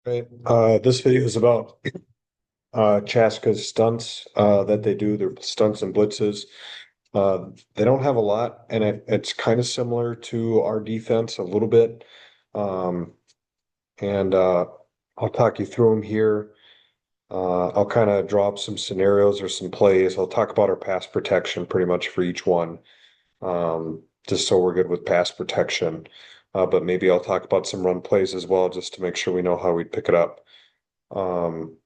Right. This video is about Chaska's stunts that they do. Their stunts and blitzes. They don't have a lot, and it's kind of similar to our defense a little bit. Um, and I'll talk you through them here. I'll kind of draw up some scenarios or some plays. I'll talk about our pass protection pretty much for each one, just so we're good with pass protection. But maybe I'll talk about some run plays as well, just to make sure we know how we'd pick it up. Um,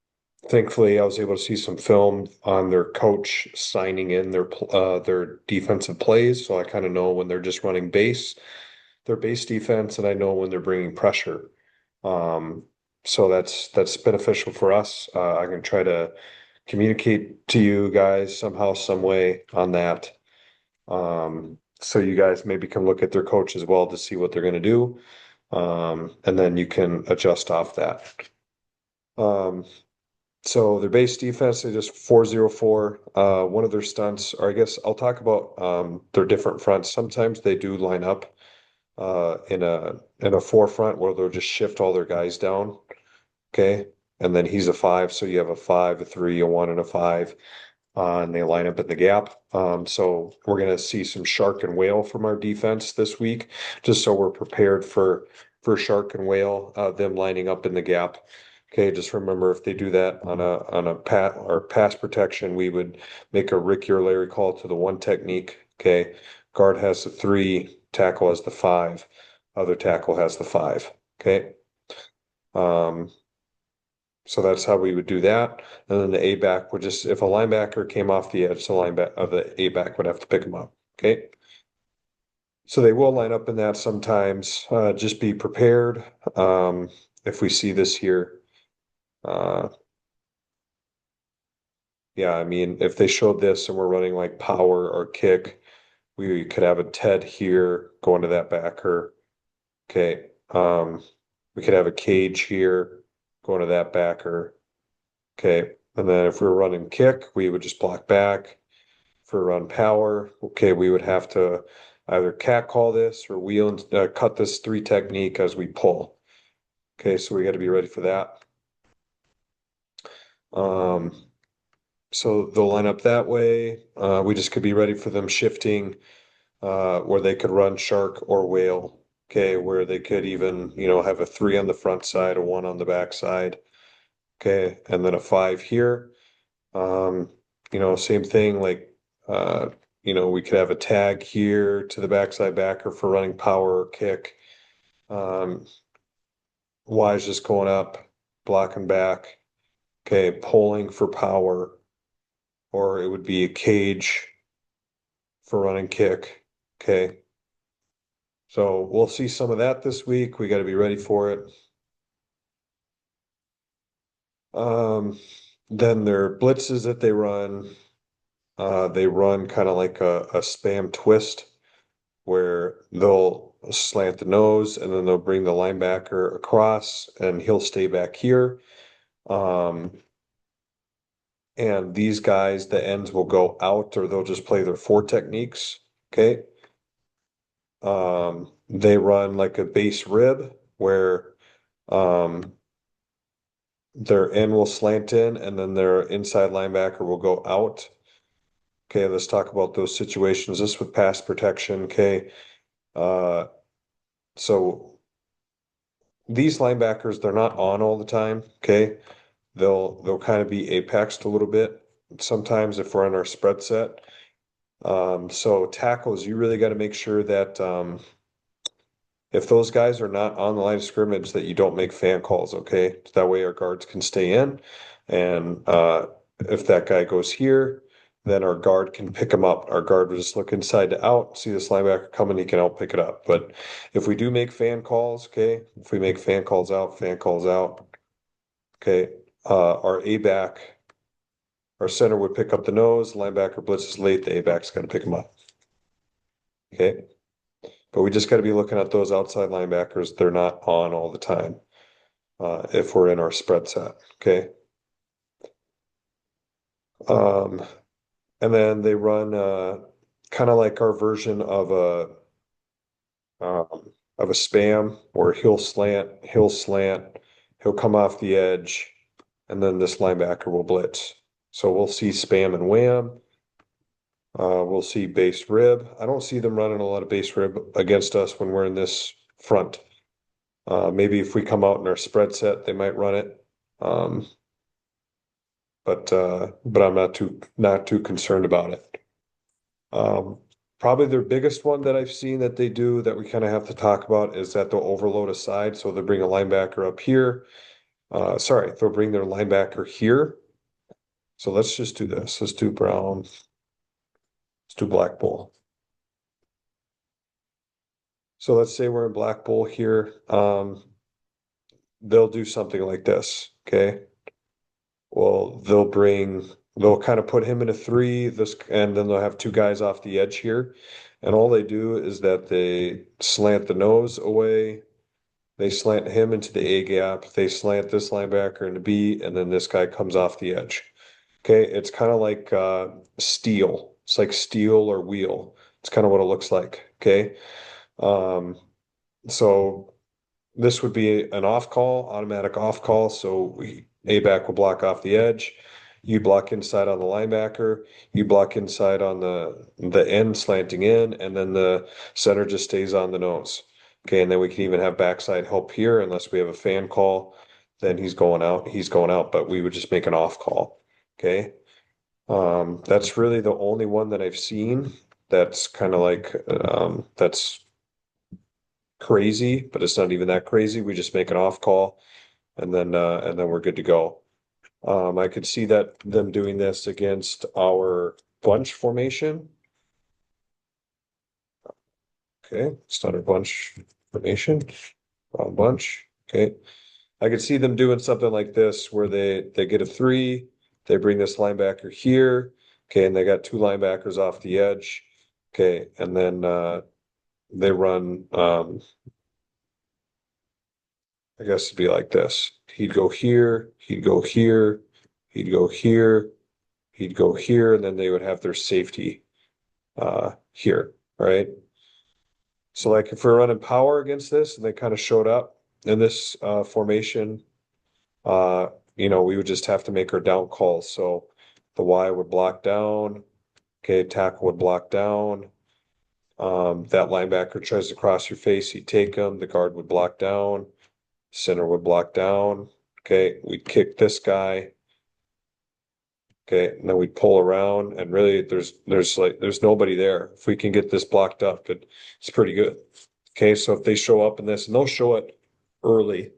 Thankfully, I was able to see some film on their coach signing in their defensive plays, so I kind of know when they're just running their base defense, and I know when they're bringing pressure. Um, so that's beneficial for us. I can try to communicate to you guys somehow, some way on that. So you guys maybe can look at their coach as well to see what they're going to do, and then you can adjust off that. Um, So their base defense, they just 4-0-4. One of their stunts, or I guess I'll talk about their different fronts. Sometimes they do line up in a forefront where they'll just shift all their guys down. Okay. And then he's a five, so you have a five, a three, a one, and a five. And they line up in the gap. So we're gonna see some shark and whale from our defense this week, just so we're prepared for shark and whale, them lining up in the gap. Okay, just remember if they do that on a pat or pass protection, we would make a Ricky or Larry call to the one technique. Okay, guard has the three, tackle has the five, other tackle has the five. Okay. Um, so that's how we would do that. And then the A back would just, if a linebacker came off the edge, the linebacker of the A back would have to pick him up. Okay. So they will line up in that sometimes. Just be prepared. If we see this here, uh, yeah, I mean, if they showed this and we're running like power or kick, we could have a Ted here going to that backer. Okay. We could have a cage here going to that backer. Okay. And then if we were running kick, we would just block back. For run power, okay, we would have to either cat call this or wheel and cut this three technique as we pull. Okay, so we got to be ready for that. Um, so they'll line up that way. We just could be ready for them shifting, where they could run shark or whale. Okay, where they could even, have a three on the front side, a one on the back side. Okay, and then a five here. Um, same thing, like, uh, we could have a tag here to the backside backer for running power or kick. Um, Y is just going up, blocking back. Okay, pulling for power, or it would be a cage for running kick. Okay, so we'll see some of that this week. We got to be ready for it. Um, then their blitzes that they run kind of like a spam twist, where they'll slant the nose and then they'll bring the linebacker across and he'll stay back here. Um, and these guys, the ends will go out or they'll just play their four techniques. Okay. They run like a base rib where um, their end will slant in and then their inside linebacker will go out. Okay, let's talk about those situations. This with pass protection. Okay. Uh, so these linebackers, they're not on all the time. Okay. They'll kind of be apexed a little bit sometimes if we're on our spread set. So tackles, you really got to make sure that if those guys are not on the line of scrimmage, that you don't make fan calls. Okay. That way our guards can stay in. And if that guy goes here, then our guard can pick him up. Our guard will just look inside to out, see this linebacker coming, he can help pick it up. But if we do make fan calls, okay, if we make fan calls out, okay, our A back, our center would pick up the nose, linebacker blitzes late, the A back's got to pick him up. Okay. But we just got to be looking at those outside linebackers. They're not on all the time, if we're in our spread set. Okay. Um, and then they run kind of like our version um, of a spam where he'll slant, he'll come off the edge, and then this linebacker will blitz. So we'll see spam and wham. We'll see base rib. I don't see them running a lot of base rib against us when we're in this front. Maybe if we come out in our spread set, they might run it. Um, but I'm not too concerned about it. Um, Probably their biggest one that I've seen that they do that we kind of have to talk about is that they'll overload a side. So they'll bring a linebacker up here. Sorry, they'll bring their linebacker here. So let's just do this. Let's do brown. Let's do black bull. So let's say we're in black bull here. They'll do something like this. Okay. Well, they'll kind of put him in a three, and then they'll have two guys off the edge here. And all they do is that they slant the nose away. They slant him into the A gap. They slant this linebacker into B, and then this guy comes off the edge. Okay, it's kind of like steel. It's like steel or wheel. It's kind of what it looks like. Okay. Um, so this would be an off call, automatic off call. So A back will block off the edge. You block inside on the linebacker. You block inside on the end slanting in, and then the center just stays on the nose. Okay, and then we can even have backside help here unless we have a fan call. Then he's going out. He's going out, but we would just make an off call. Okay. That's really the only one that I've seen that's kind of like that's crazy, but it's not even that crazy. We just make an off call and then we're good to go. I could see that them doing this against our bunch formation. Okay, it's not a bunch formation. Wrong bunch. Okay. I could see them doing something like this where they get a three, they bring this linebacker here. Okay, and they got two linebackers off the edge. Okay, and then they run I guess it'd be like this. He'd go here, he'd go here, he'd go here, he'd go here, and then they would have their safety here, right? So like if we're running power against this and they kind of showed up in this formation, we would just have to make our down calls. So the Y would block down, okay, tackle would block down. That linebacker tries to cross your face, he'd take him, the guard would block down. Center would block down. Okay, we'd kick this guy. Okay, and then we'd pull around, and really, there's nobody there. If we can get this blocked up, it's pretty good. Okay, so if they show up in this, and they'll show it early,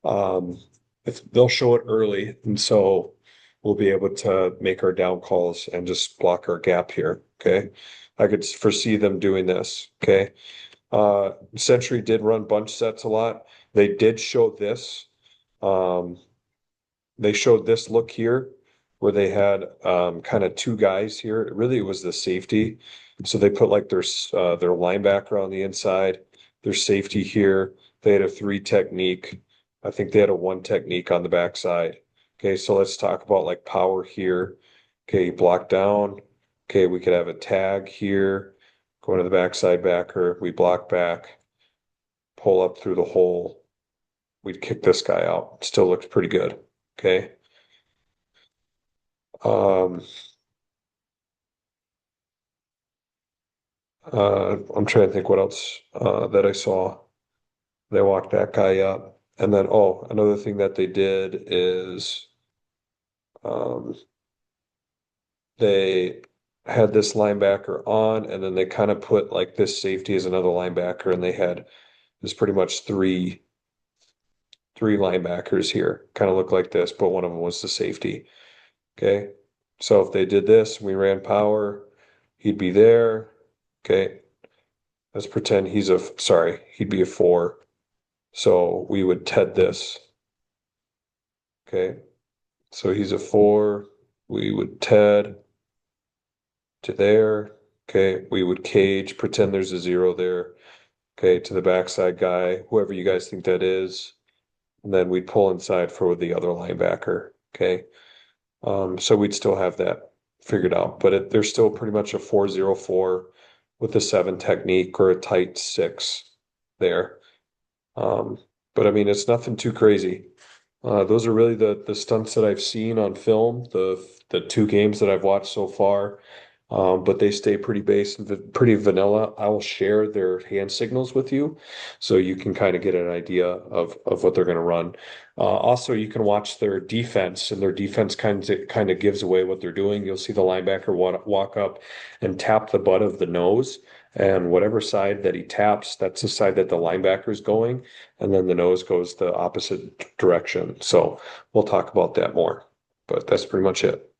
um, if they'll show it early, and so we'll be able to make our down calls and just block our gap here. Okay, I could foresee them doing this. Okay, Century did run bunch sets a lot. They did show this. Um, they showed this look here where they had kind of two guys here. Really, it was the safety. So they put like their linebacker on the inside, their safety here. They had a three technique. I think they had a one technique on the backside. Okay, so let's talk about like power here. Okay, block down. Okay, we could have a tag here. Going to the backside backer. We block back, pull up through the hole. We'd kick this guy out. Still looks pretty good. Okay. Um, I'm trying to think what else that I saw. They walked that guy up. And then, oh, another thing that they did is um, they had this linebacker on, and then they kind of put like this safety as another linebacker, and they had this pretty much three linebackers here. Kind of look like this, but one of them was the safety. Okay. So if they did this, we ran power, he'd be there. Okay. Let's pretend he'd be a four. So we would TED this. Okay. So he's a four. We would TED to there. Okay. We would cage, pretend there's a zero there. Okay. To the backside guy, whoever you guys think that is. And then we'd pull inside for the other linebacker. Okay. So we'd still have that figured out, but there's still pretty much a 4-0-4 with a 7 technique or a tight 6 there. But I mean, it's nothing too crazy. Those are really the stunts that I've seen on film, the two games that I've watched so far. But they stay pretty base and pretty vanilla. I will share their hand signals with you, so you can kind of get an idea of what they're going to run. Also, you can watch their defense, and their defense kind of gives away what they're doing. You'll see the linebacker walk up and tap the butt of the nose, and whatever side that he taps, that's the side that the linebacker is going, and then the nose goes the opposite direction. So we'll talk about that more, but that's pretty much it.